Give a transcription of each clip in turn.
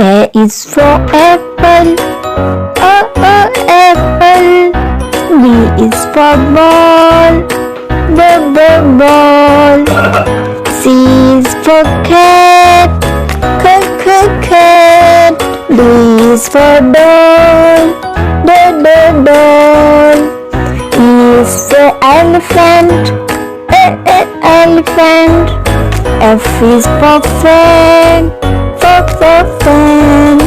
A is for apple, apple. B is for ball, ball. C is for cat, cat. D is for doll, doll. E is for elephant, elephant. F is for fan, fan.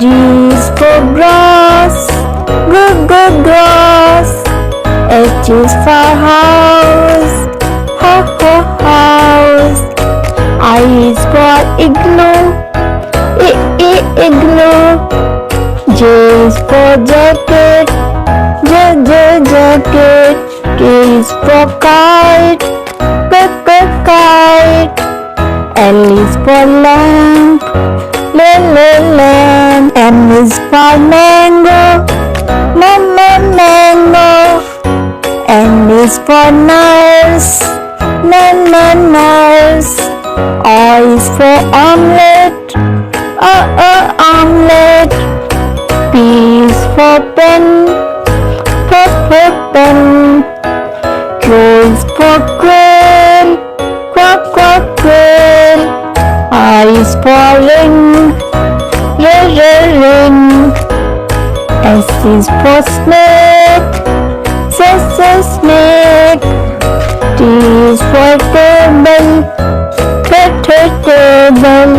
G is for grass, grass. H is for house, house. I is for igloo, igloo. J is for jacket, jacket. K is for kite, kite. L is for lamp, lamp. M is for mango, mango. N is for nurse, nurse. O is for omelette, omelette. P is for pen, pen. Q is for quail, quail. R is for ring, ring. S is for snake, snake. T is for table, table.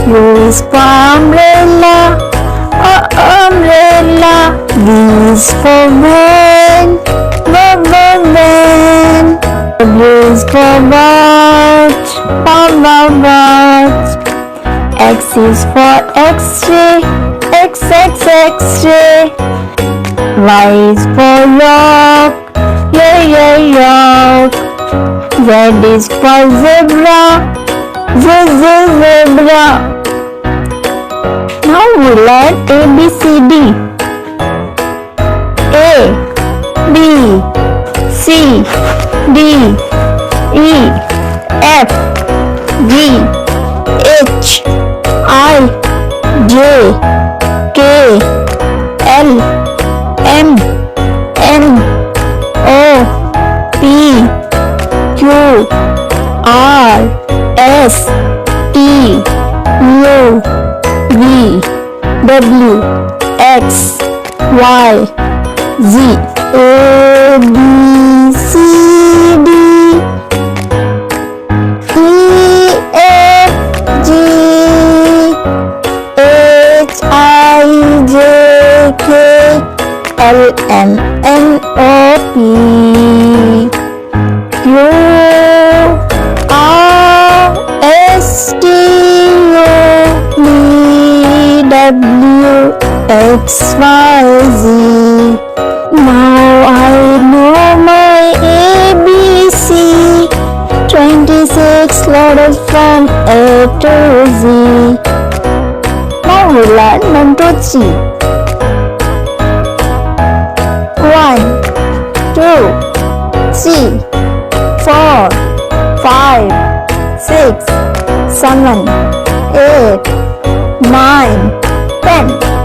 U is for umbrella, umbrella. V is for van, van. W is for watch, watch. X is for X-ray, X-ray. Y is for york, york. Z is for zebra, zebra. Now we learn ABCD. A, B, C, D, E, F, G, H, I, J, K, L, M, N, O, P, Q, R, S, T, U, V, W, X, Y, Z. A, B, C, D, E, F, G, H, I, J, K, L, M, N, O, P, Q, R, S, T, U, V, W, X, Y, Z. Now I know my ABC, 26 letters from A to Z. Now we learn 1, 2, 3. 1, 2, 3, 4, 5, 6, 7, 8, 9, 10.